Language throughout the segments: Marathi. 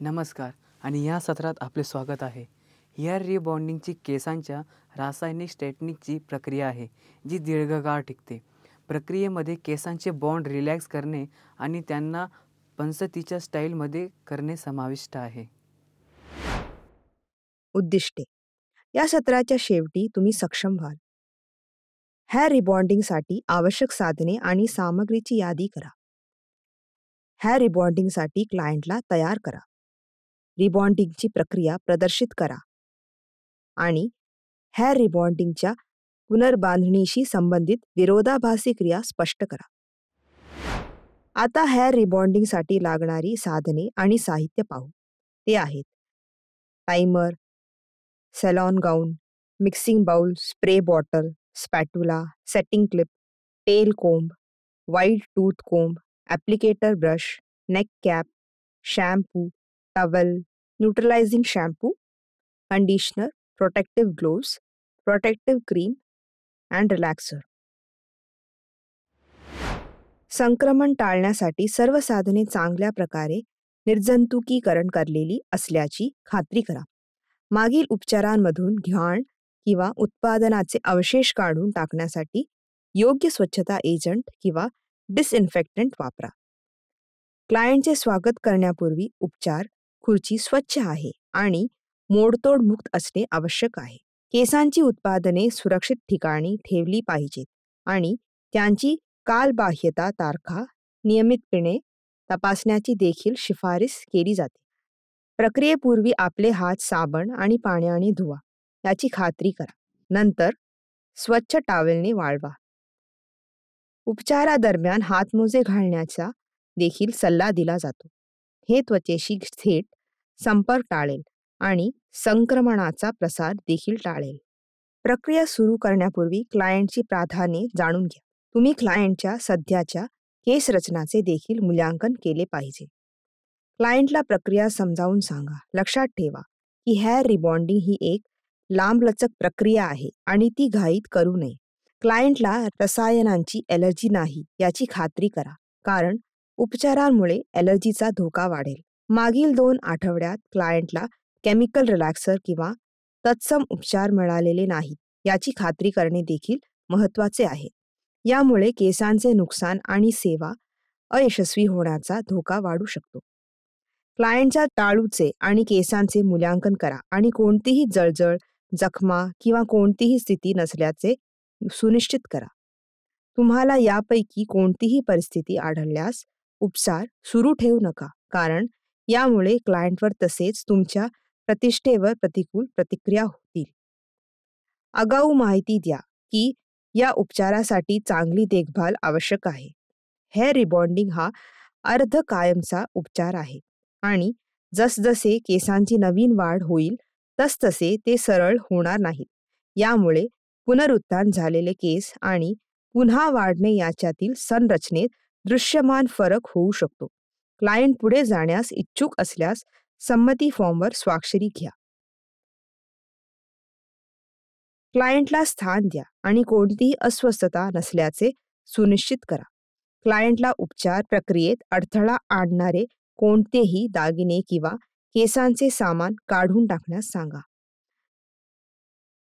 नमस्कार आणि या सत्रात आपले स्वागत आहे. हेअर रिबॉन्डिंगची केसांच्या रासायनिक स्ट्रेटनिंगची प्रक्रिया आहे जी दीर्घकाळ टिकते. प्रक्रियेमध्ये केसांचे बॉन्ड रिलॅक्स करणे आणि त्यांना पसंतीच्या स्टाईलमध्ये करणे समाविष्ट आहे. उद्दिष्टे. या सत्राच्या शेवटी तुम्ही सक्षम व्हाल. हेअर रिबॉन्डिंगसाठी आवश्यक साधने आणि सामग्रीची यादी करा. हेअर रिबॉन्डिंगसाठी क्लायंटला तयार करा. रिबॉन्डिंगची प्रक्रिया प्रदर्शित करा आणि हेअर रिबॉन्डिंगच्या पुनर्बांधणीशी संबंधित विरोधाभासी क्रिया स्पष्ट करा. आता हेअर रिबॉन्डिंगसाठी लागणारी साधने आणि साहित्य पाहू. ते आहेत timer, salon gown, mixing bowl, spray bottle, spatula, setting clip, tail comb, wide tooth comb, applicator brush, neck cap, shampoo, towel, neutralising shampoo, conditioner, protective gloves, protective cream and relaxer. संक्रमण टाळण्यासाठी सर्व साधने चांगल्या प्रकारे निर्जंतुकीकरण करलेली असल्याची खात्री करा. मागील उपचारांमधून घाण किंवा उत्पादनाचे अवशेष काढून टाकण्यासाठी योग्य स्वच्छता एजंट किंवा डिसइन्फेक्टंट वापरा. क्लायंटचे स्वागत करण्यापूर्वी उपचार खुर्ची स्वच्छ आहे आणि मोडतोड मुक्त असणे आवश्यक आहे. केसांची उत्पादने सुरक्षित ठिकाणी ठेवली पाहिजेत आणि त्यांची कालबाह्यता तारखा नियमितपणे तपासण्याची देखील शिफारस केली जाते. प्रक्रियेपूर्वी आपले हात साबण आणि पाण्याने धुवा याची खात्री करा. नंतर स्वच्छ टॉवेलने वाळवा. उपचारादरम्यान हातमोजे घालण्याचा देखील सल्ला दिला जातो. हे त्वचेशी थेट संपर्क टाळेल आणि संक्रमणाचा प्रसार देखील टाळेल. प्रक्रिया सुरू करण्यापूर्वी क्लायंटची प्राधान्ये जाणून घ्या. तुम्ही क्लायंटच्या सध्याच्या केस रचनाचे देखील मूल्यांकन केले पाहिजे. क्लायंटला प्रक्रिया समजावून सांगा. लक्षात ठेवा की हेअर रिबॉन्डिंग ही एक लांबलचक प्रक्रिया आहे आणि ती घाईत करू नये. क्लायंटला रसायनांची ॲलर्जी नाही याची खात्री करा, कारण उपचारांमुळे ॲलर्जीचा धोका वाढेल. मागील 2 आठवड्यात क्लायंटला केमिकल रिलॅक्सर किंवा तत्सम उपचार मिळालेले नाहीत याची खात्री करणे देखील महत्त्वाचे आहे. यामुळे केसांचे नुकसान आणि सेवा अयशस्वी होण्याचा धोका वाढू शकतो. क्लायंटच्या टाळूचे आणि केसांचे मूल्यांकन करा आणि कोणतीही जळजळ, जखमा किंवा कोणतीही स्थिती नसल्याचे सुनिश्चित करा. तुम्हाला यापैकी कोणतीही परिस्थिती आढळल्यास उपचार सुरू ठेवू नका, कारण यामुळे क्लायंटवर तसेच तुमच्या प्रतिष्ठेवर प्रतिकूल प्रतिक्रिया होतील. आगाऊ माहिती द्या की या उपचारासाठी चांगली देखभाल आवश्यक आहे. हेअर रिबॉन्डिंग हा अर्ध कायमचा उपचार आहे आणि जसजसे केसांची नवीन वाढ होईल तसतसे ते सरळ होणार नाहीत. यामुळे पुनरुत्थान झालेले केस आणि पुन्हा वाढणे याच्यातील संरचनेत दृश्यमान फरक होऊ शकतो. क्लायंट पुढे जाण्यास इच्छुक असल्यास संमती फॉर्मवर स्वाक्षरी घ्या. क्लायंटला स्थान द्या आणि कोणतीही अस्वस्थता नसल्याचे सुनिश्चित करा. क्लायंटला उपचार प्रक्रियेत अडथळा आणणारे कोणतेही दागिने किंवा केसांचे सामान काढून टाकण्यास सांगा.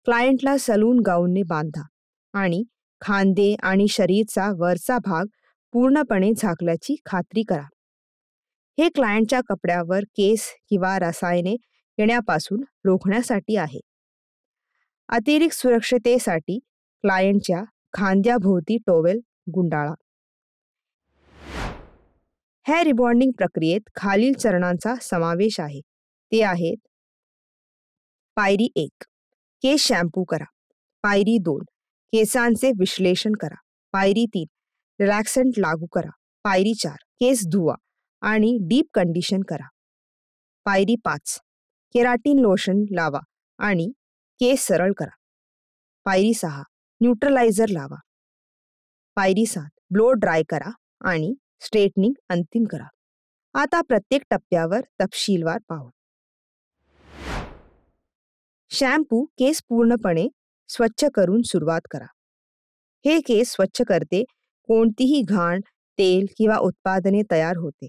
क्लायंटला सलून गाऊनने बांधा आणि खांदे आणि शरीराचा वरचा भाग पूर्णपणे झाकल्याची खात्री करा. हे क्लायंटच्या कपड्यावर केस किंवा रसायने येण्यापासून रोखण्यासाठी आहे. अतिरिक्त सुरक्षिततेसाठी क्लायंटच्या खांद्याभोवती टॉवेल गुंडाळा. हेअर रिबॉन्डिंग प्रक्रियेत खालील चरणांचा समावेश आहे. ते आहेत: पायरी 1, केस शॅम्पू करा. पायरी 2, केसांचे विश्लेषण करा. पायरी 3, रिलॅक्संट लागू करा. पायरी 4, केस धुवा आणि डीप कंडिशन करा. पायरी 5, केराटिन लोशन लावा आणि केस सरळ करा. पायरी 6, न्यूट्रलायझर लावा. पायरी 7, ब्लो ड्राय करा आणि स्ट्रेटनिंग अंतिम करा. आता प्रत्येक टप्प्यावर तपशीलवार पाहू. शॅम्पू केस पूर्णपणे स्वच्छ करून सुरुवात करा. हे केस स्वच्छ करते, कोणतीही घाण, तेल किंवा उत्पादने तयार होते.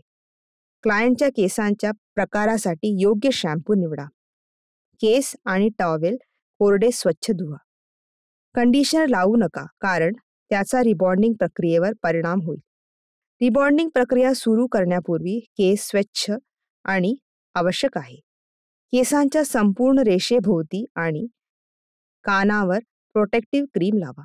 क्लायंटच्या केसांच्या प्रकारासाठी योग्य शॅम्पू निवडा. केस आणि टॉवेल कोरडे स्वच्छ धुवा. कंडिशनर लावू नका, कारण त्याचा रिबॉन्डिंग प्रक्रियेवर परिणाम होईल. रिबॉन्डिंग प्रक्रिया सुरू करण्यापूर्वी केस स्वच्छ आणि आवश्यक आहे. केसांच्या संपूर्ण रेषेभोवती आणि कानावर प्रोटेक्टिव्ह क्रीम लावा.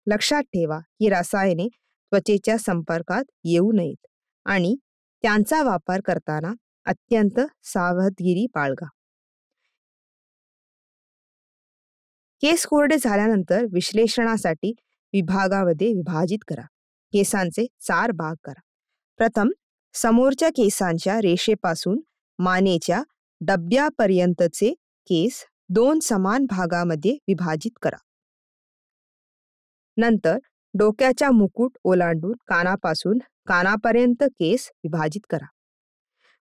लक्षात ठेवा की रसायने त्वचेच्या संपर्कात येऊ नयेत आणि त्यांचा वापर करताना अत्यंत सावधगिरी बाळगा. केस कोरडे झाल्यानंतर विश्लेषणासाठी विभागामध्ये विभाजित करा. केसांचे 4 भाग करा. प्रथम, समोरच्या केसांच्या रेषेपासून मानेच्या डब्यापर्यंतचे केस 2 समान भागामध्ये विभाजित करा. नंतर डोक्याच्या मुकुट ओलांडून कानापासून कानापर्यंत केस विभाजित करा.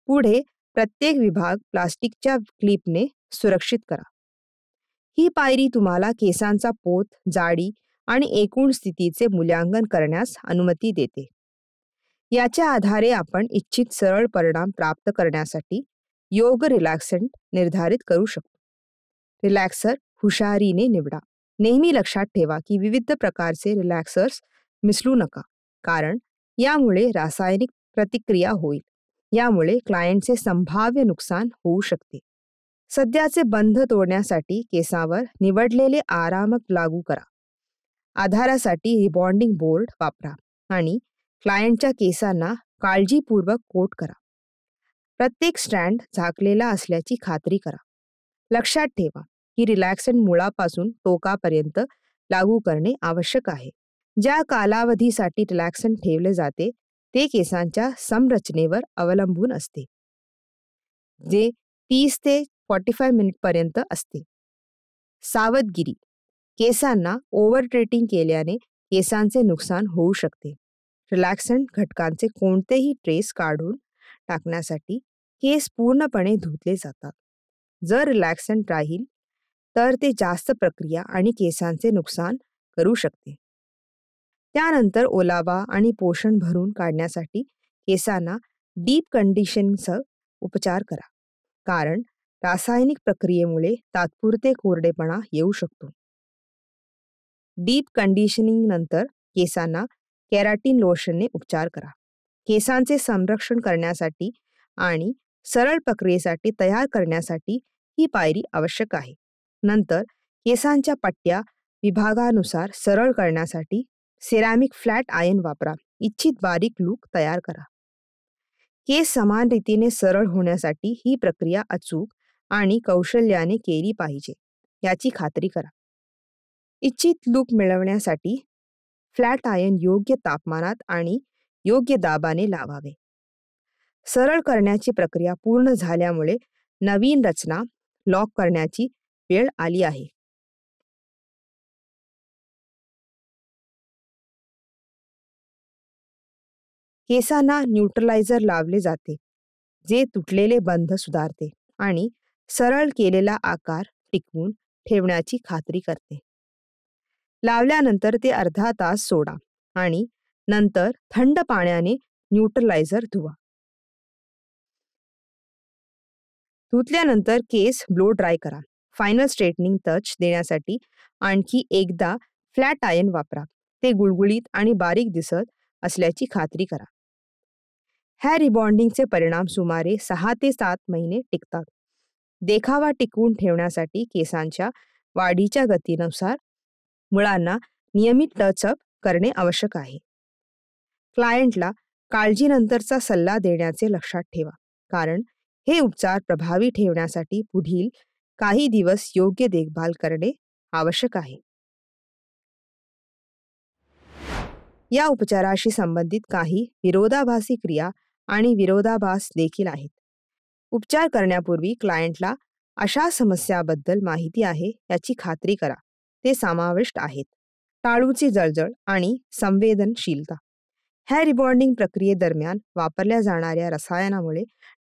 पुढे प्रत्येक विभाग प्लास्टिकच्या क्लिपने सुरक्षित करा. ही पायरी तुम्हाला केसांचा पोत, जाडी आणि एकूण स्थितीचे मूल्यांकन करण्यास अनुमती देते. याच्या आधारे आपण इच्छित सरळ परिणाम प्राप्त करण्यासाठी योग्य रिलॅक्संट निर्धारित करू शकतो. रिलॅक्सर हुशारीने निवडा. नेहमी लक्षात ठेवा की विविध प्रकारचे रिलॅक्सर्स मिसळू नका, कारण यामुळे रासायनिक प्रतिक्रिया होईल. यामुळे क्लायंटचे संभाव्य नुकसान होऊ शकते. सध्याचे बंध तोडण्यासाठी केसावर निवडलेले आरामक लागू करा. आधारासाठी रिबॉन्डिंग बोर्ड वापरा आणि क्लायंटच्या केसांना काळजीपूर्वक कोट करा. प्रत्येक स्ट्रँड झाकलेला असल्याची खात्री करा. लक्षात ठेवा की रिलॅक्संट मुळापासून टोकापर्यंत लागू करणे आवश्यक आहे. ज्या कालावधीसाठी रिलॅक्संट ठेवले जाते ते केसांच्या संरचनेवर अवलंबून असते, जे 30 ते 45 मिनिटपर्यंत असते. सावधगिरी: केसांना ओव्हर ट्रीटिंग केल्याने केसांचे नुकसान होऊ शकते. रिलॅक्संट घटकांचे कोणतेही ट्रेस काढून टाकण्यासाठी केस पूर्णपणे धुतले जातात. जर रिलॅक्संट राहील तर ते जास्त प्रक्रिया आणि केसांचे नुकसान करू शकते. त्यानंतर ओलावा आणि पोषण भरून काढण्यासाठी केसांना डीप कंडिशनिंगसह उपचार करा, कारण रासायनिक प्रक्रियेमुळे तात्पुरते कोरडेपणा येऊ शकतो. डीप कंडिशनिंग नंतर केसांना केराटिन लोशनने उपचार करा. केसांचे संरक्षण करण्यासाठी आणि सरळ प्रक्रियेसाठी तयार करण्यासाठी ही पायरी आवश्यक आहे. नंतर केसांच्या पट्ट्या विभागानुसार सरळ करण्यासाठी सेरामिक फ्लॅट आयर्न वापरा. इच्छित बारीक लूक तयार करा. केस समान रीतीने सरळ होण्यासाठी ही प्रक्रिया अचूक आणि कौशल्याने केली पाहिजे याची खात्री करा. इच्छित लूक मिळवण्यासाठी फ्लॅट आयर्न योग्य तापमानात आणि योग्य दाबाने लावावे. सरळ करण्याची प्रक्रिया पूर्ण झाल्यामुळे नवीन रचना लॉक करण्याची वेळ आली आहे. केसांना न्यूट्रलायझर लावले जाते, जे तुटलेले बंध सुधारते आणि सरळ केलेला आकार टिकवून ठेवण्याची खात्री करते. लावल्यानंतर ते अर्धा तास सोडा आणि नंतर थंड पाण्याने न्यूट्रलायझर धुवा. धुतल्यानंतर केस ब्लो ड्राय करा. फायनल स्ट्रेटनिंग टच देण्यासाठी आणखी एकदा फ्लॅट आयर्न वापरा. ते गुळगुळीत आणि बारीक दिसत असल्याची खात्री करा. हेअर रिबॉन्डिंगचे परिणाम सुमारे 6 ते 7 महिने टिकतात. देखावा टिकवून ठेवण्यासाठी केसांच्या वाढीच्या गतीनुसार मुळांना नियमित टचअप करणे आवश्यक आहे. क्लायंटला काळजीनंतरचा सल्ला देण्याचे लक्षात ठेवा, कारण हे उपचार प्रभावी ठेवण्यासाठी पुढील काही दिवस योग्य देखभाल करणे आवश्यक आहे. या उपचाराशी संबंधित काही विरोधाभासी क्रिया आणि विरोधाभास देखील आहेत. उपचार करण्यापूर्वी क्लायंटला अशा समस्याबद्दल माहिती आहे याची खात्री करा. ते समाविष्ट आहेत: टाळूची जळजळ आणि संवेदनशीलता. हेअर रिबॉन्डिंग प्रक्रियेदरम्यान वापरल्या जाणाऱ्या रसायनामुळे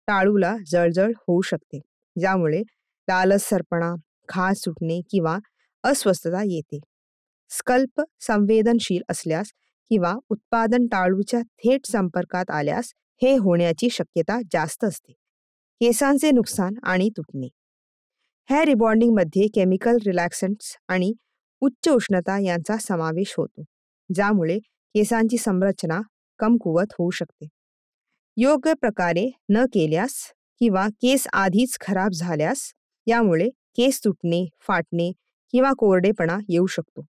टाळूला जळजळ होऊ शकते, ज्यामुळे लालसरपणा, खाज सुटणे किंवा अस्वस्थता येते. स्कल्प संवेदनशील असल्यास किंवा उत्पादन टाळूच्या थेट संपर्कात आल्यास हे होण्याची शक्यता जास्त असते. केसांचे नुकसान आणि तुटणे. हेअर रिबॉन्डिंगमध्ये केमिकल रिलॅक्संट्स आणि उच्च उष्णता यांचा समावेश होतो, ज्यामुळे केसांची संरचना कमकुवत होऊ शकते. योग्य प्रकारे न केल्यास किंवा केस आधीच खराब झाल्यास यामुळे केस तुटणे, फाटणे किंवा कोरडेपणा येऊ शकतो.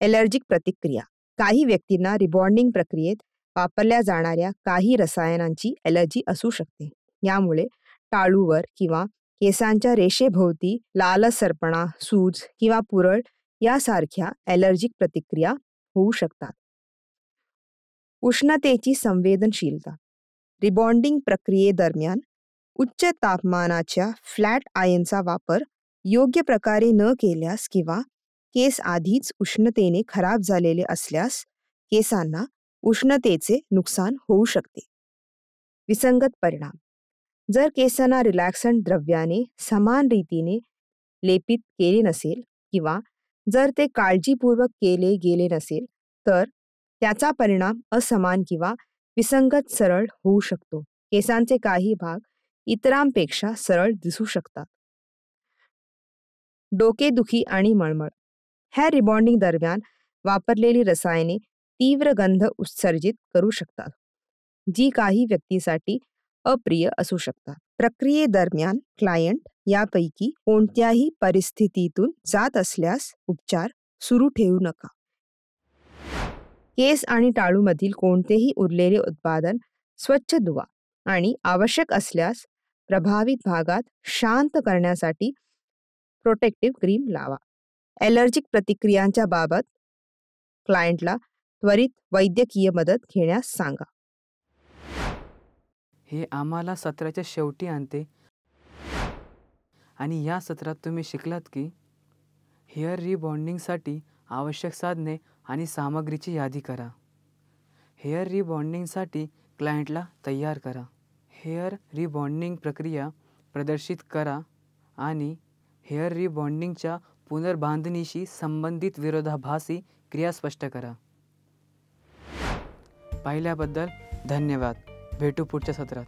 ॲलर्जिक प्रतिक्रिया. काही व्यक्तींना रिबॉन्डिंग प्रक्रियेत वापरल्या जाणाऱ्या काही रसायनांची ॲलर्जी असू शकते. यामुळे टाळूवर किंवा केसांच्या रेषेभोवती लालसरपणा, सूज किंवा पुरळ यासारख्या ॲलर्जिक प्रतिक्रिया होऊ शकतात. उष्णतेची संवेदनशीलता. रिबॉन्डिंग प्रक्रियेदरम्यान उच्च तापमानाच्या फ्लॅट आयर्नचा वापर योग्य प्रकारे न केल्यास किंवा केस आधीच उष्णतेने खराब झालेले असल्यास केसांना उष्णतेचे नुकसान होऊ शकते. विसंगत परिणाम. जर केसांना रिलॅक्संट द्रव्याने समान रीतीने लेपित केले नसेल किंवा जर ते काळजीपूर्वक केले गेले नसेल तर त्याचा परिणाम असमान किंवा विसंगत सरळ होऊ शकतो. केसांचे काही भाग इतरांपेक्षा सरळ दिसू शकतात. डोकेदुखी आणि मळमळ. हेअर रिबॉन्डिंग दरम्यान वापरलेली रसायने तीव्र गंध उत्सर्जित करू शकतात, जी काही व्यक्तीसाठी अप्रिय असू शकतात. प्रक्रियेदरम्यान क्लायंट यापैकी कोणत्याही परिस्थितीतून जात असल्यास उपचार सुरू ठेवू नका. केस आणि टाळूमधील कोणतेही उरलेले उत्पादन स्वच्छ धुवा आणि आवश्यक असल्यास प्रभावित भागात शांत करण्यासाठी प्रोटेक्टिव्ह क्रीम लावा. ॲलर्जिक प्रतिक्रियांच्या बाबत क्लायंटला त्वरित वैद्यकीय मदत घेण्यास सांगा. हे आम्हाला सत्राच्या शेवटी आणते आणि या सत्रात तुम्ही शिकलात की हेअर रिबॉन्डिंगसाठी आवश्यक साधने आणि सामग्रीची यादी करा. हेअर रिबॉन्डिंगसाठी क्लायंटला तयार करा. हेअर रिबॉन्डिंग प्रक्रिया प्रदर्शित करा आणि हेअर रिबॉन्डिंगच्या पुनर्बांधणीशी संबंधित विरोधाभासी क्रिया स्पष्ट करा. पाहिल्याबद्दल धन्यवाद. भेटू पुढच्या सत्रात.